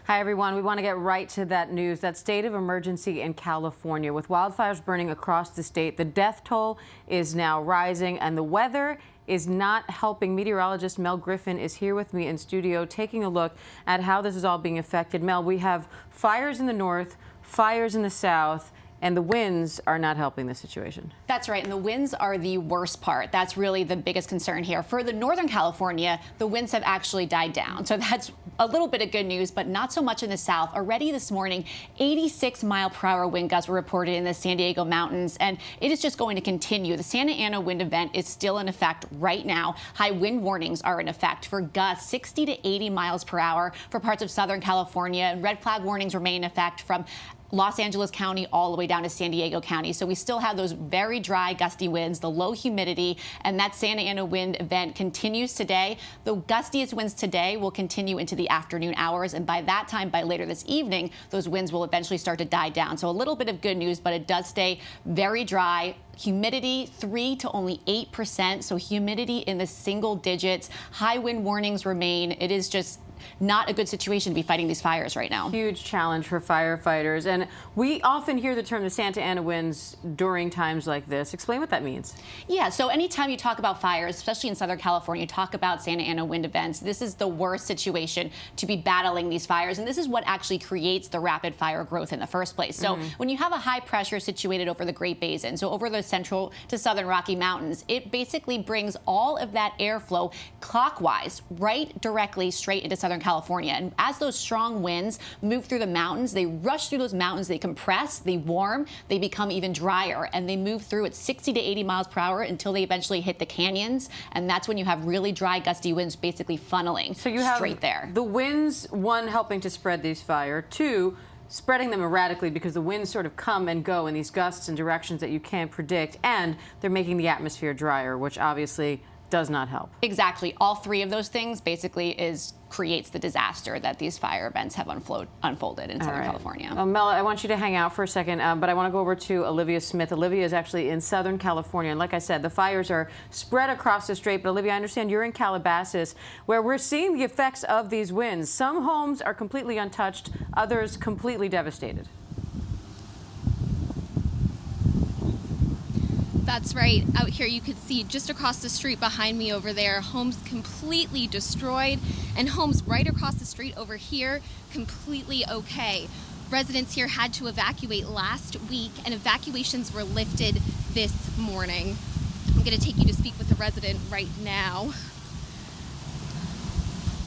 Hi, everyone. We want to get right to that news. That state of emergency in California with wildfires burning across the state. The death toll is now rising and the weather is not helping. Meteorologist Mel Griffin is here with me in studio taking a look at how this is all being affected. Mel, we have fires in the north, fires in the south, and the winds are not helping the situation. That's right, and the winds are the worst part. That's really the biggest concern here. For the Northern California, the winds have actually died down. So that's a little bit of good news, but not so much in the south. Already this morning, 86-mile-per-hour wind gusts were reported in the San Diego mountains, and it is just going to continue. The Santa Ana wind event is still in effect right now. High wind warnings are in effect for gusts 60 to 80 miles per hour for parts of Southern California, and red flag warnings remain in effect from Los Angeles County all the way down to San Diego County. So we still have those very dry, gusty winds, the low humidity, and that Santa Ana wind event continues today. The gustiest winds today will continue into the afternoon hours, and by that time, by later this evening, those winds will eventually start to die down. So a little bit of good news, but it does stay very dry. Humidity 3 to only 8%, so humidity in the single digits. High wind warnings remain. It is just not a good situation to be fighting these fires right now. Huge challenge for firefighters. And we often hear the term the Santa Ana winds during times like this. Explain what that means. Yeah, so anytime you talk about fires, especially in Southern California, talk about Santa Ana wind events, this is the worst situation to be battling these fires. And this is what actually creates the rapid fire growth in the first place. So when you have a high pressure situated over the Great Basin, so over the central to southern Rocky Mountains, it basically brings all of that airflow clockwise, right directly straight into Southern California. And as those strong winds move through the mountains, they rush through those mountains, they compress, they warm, they become even drier, and they move through at 60 to 80 miles per hour until they eventually hit the canyons. And that's when you have really dry, gusty winds basically funneling straight there. The winds, one, helping to spread these fire, two, spreading them erratically because the winds sort of come and go in these gusts and directions that you can't predict, and they're making the atmosphere drier, which obviously does not help. Exactly. All three of those things basically creates the disaster that these fire events have unfolded in Southern California. Mel, I want you to hang out for a second, but I want to go over to Olivia Smith. Olivia is actually in Southern California, and like I said, the fires are spread across the state. But Olivia, I understand you're in Calabasas, where we're seeing the effects of these winds. Some homes are completely untouched, others completely devastated. That's right. Out here you could see just across the street behind me over there, homes completely destroyed, and homes right across the street over here completely okay. Residents here had to evacuate last week, and evacuations were lifted this morning. I'm going to take you to speak with the resident right now.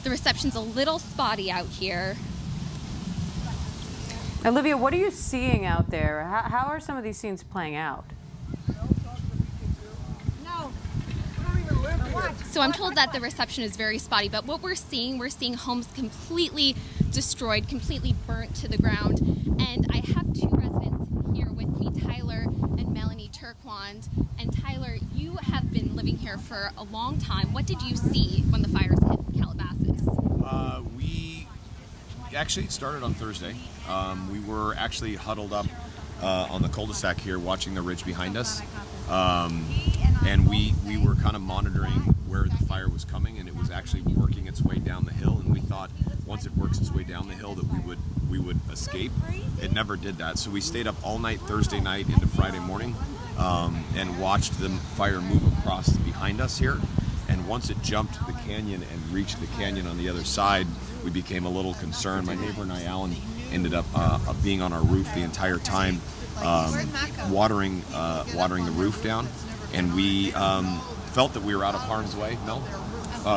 The reception's a little spotty out here. Olivia, what are you seeing out there? How are some of these scenes playing out? So I'm told that the reception is very spotty, but what we're seeing homes completely destroyed, completely burnt to the ground. And I have two residents here with me, Tyler and Melanie Turquand. And Tyler, you have been living here for a long time. What did you see when the fires hit Calabasas? Actually, it started on Thursday. We were actually huddled up on the cul-de-sac here watching the ridge behind us. And we were kind of monitoring where the fire was coming, and it was actually working its way down the hill, and we thought once it works its way down the hill that we would escape. It never did that, so we stayed up all night Thursday night into Friday morning and watched the fire move across behind us here. And once it jumped the canyon and reached the canyon on the other side, we became a little concerned. My neighbor and I, Alan, ended up being on our roof the entire time, watering the roof down. And we felt that we were out of harm's way.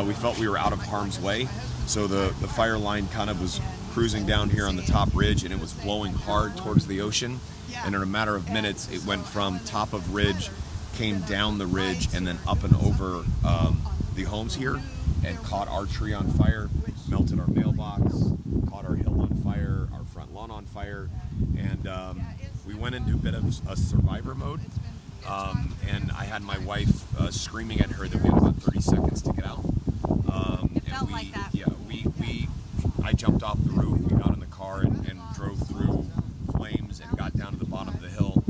We felt we were out of harm's way. So the fire line kind of was cruising down here on the top ridge, and it was blowing hard towards the ocean. And in a matter of minutes, it went from top of ridge, came down the ridge, and then up and over the homes here, and caught our tree on fire, melted our mailbox, caught our hill on fire, our front lawn on fire, and we went into a bit of a survivor mode. And I had my wife screaming at her that we had about 30 seconds to get out. It felt like that. Yeah, I jumped off the roof, we got in the car and drove through flames and got down to the bottom of the hill,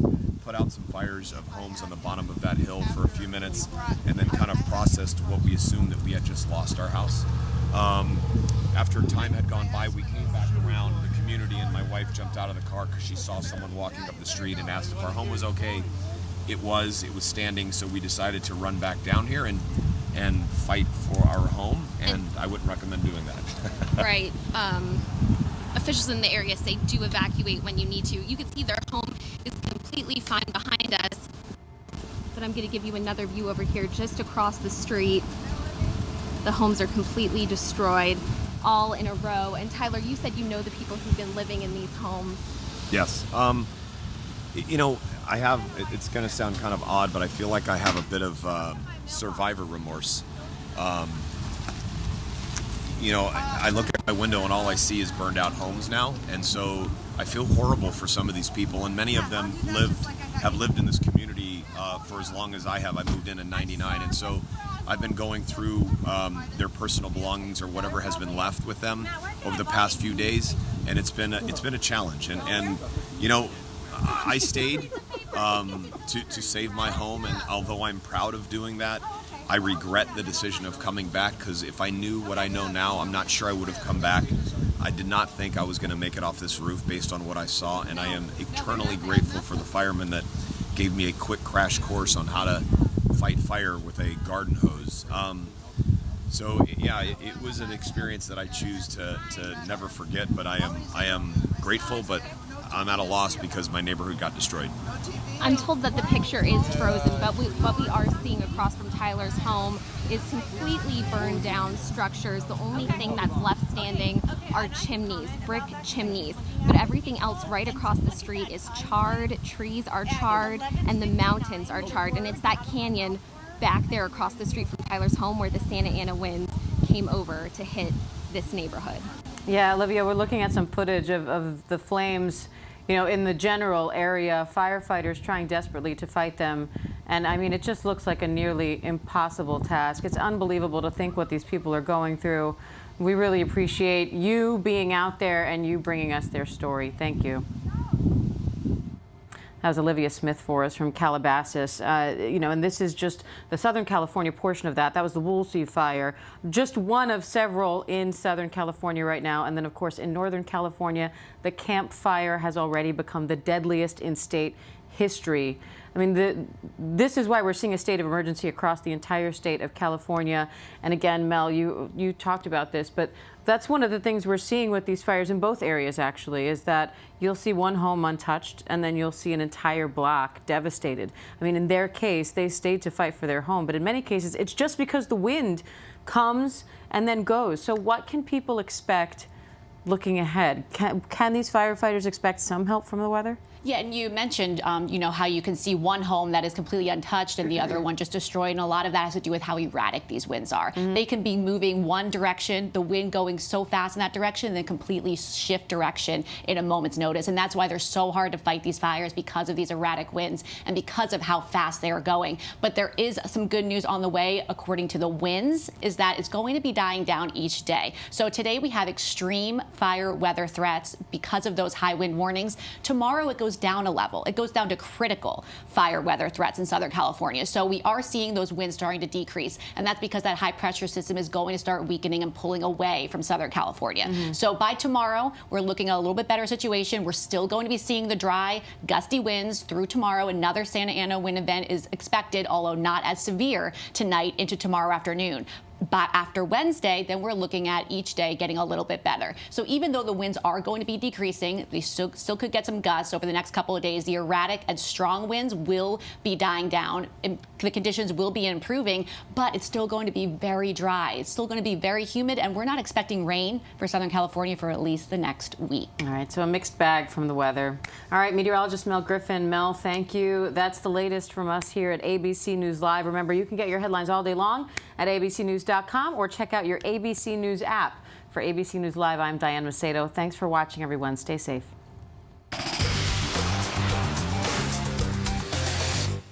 put out some fires of homes on the bottom of that hill for a few minutes, and then kind of processed what we assumed that we had just lost our house. After time had gone by, we came back around the community, and my wife jumped out of the car because she saw someone walking up the street and asked if our home was okay. It was standing, so we decided to run back down here and fight for our home, and I wouldn't recommend doing that. Right. Officials in the area say do evacuate when you need to. You can see their home is completely fine behind us, but I'm going to give you another view over here just across the street. The homes are completely destroyed, all in a row. And Tyler, you said you know the people who've been living in these homes. Yes. You know, it's going to sound kind of odd, but I feel like I have a bit of survivor remorse. You know, I look at my window and all I see is burned out homes now, and so I feel horrible for some of these people, and many of them have lived in this community for as long as I have. I moved in '99, and so I've been going through their personal belongings or whatever has been left with them over the past few days, and it's been a challenge. And you know, I stayed to save my home, and although I'm proud of doing that, I regret the decision of coming back, because if I knew what I know now, I'm not sure I would have come back. I did not think I was going to make it off this roof based on what I saw, and I am eternally grateful for the firemen that gave me a quick crash course on how to fight fire with a garden hose. So yeah, it was an experience that I choose to never forget, but I am grateful, but I'm at a loss because my neighborhood got destroyed. I'm told that the picture is frozen, but what we are seeing across from Tyler's home is completely burned down structures. The only thing that's left standing are chimneys, brick chimneys. But everything else right across the street is charred, trees are charred, and the mountains are charred. And it's that canyon back there across the street from Tyler's home where the Santa Ana winds came over to hit this neighborhood. Yeah, Olivia, we're looking at some footage of the flames, you know, in the general area, firefighters trying desperately to fight them. And I mean, it just looks like a nearly impossible task. It's unbelievable to think what these people are going through. We really appreciate you being out there and you bringing us their story. Thank you. That was Olivia Smith for us from Calabasas. You know, and this is just the Southern California portion of that. That was the Woolsey fire, just one of several in Southern California right now. And then, of course, in Northern California, the Camp Fire has already become the deadliest in state history. I mean, this is why we're seeing a state of emergency across the entire state of California. And again, Mel, you talked about this, but that's one of the things we're seeing with these fires in both areas, actually, is that you'll see one home untouched and then you'll see an entire block devastated. I mean, in their case, they stayed to fight for their home, but in many cases, it's just because the wind comes and then goes. So what can people expect looking ahead? Can these firefighters expect some help from the weather? Yeah, and you mentioned, you know, how you can see one home that is completely untouched and the other one just destroyed, and a lot of that has to do with how erratic these winds are. They can be moving one direction, the wind going so fast in that direction, and then completely shift direction in a moment's notice. And that's why they're so hard to fight these fires, because of these erratic winds and because of how fast they are going. But there is some good news on the way, according to the winds, is that it's going to be dying down each day. So today we have extreme fire weather threats because of those high wind warnings. Tomorrow it goes down a level. It goes down to critical fire weather threats in Southern California. So we are seeing those winds starting to decrease, and that's because that high pressure system is going to start weakening and pulling away from Southern California. So by tomorrow, we're looking at a little bit better situation. We're still going to be seeing the dry, gusty winds through tomorrow. Another Santa Ana wind event is expected, although not as severe, tonight into tomorrow afternoon. But after Wednesday, then we're looking at each day getting a little bit better. So even though the winds are going to be decreasing, they still could get some gusts over the next couple of days. The erratic and strong winds will be dying down. The conditions will be improving, but it's still going to be very dry. It's still going to be very humid, and we're not expecting rain for Southern California for at least the next week. All right, so a mixed bag from the weather. All right, meteorologist Mel Griffin. Mel, thank you. That's the latest from us here at ABC News Live. Remember, you can get your headlines all day long at abcnews.com or check out your ABC News app. For ABC News Live, I'm Diane Macedo. Thanks for watching, everyone. Stay safe.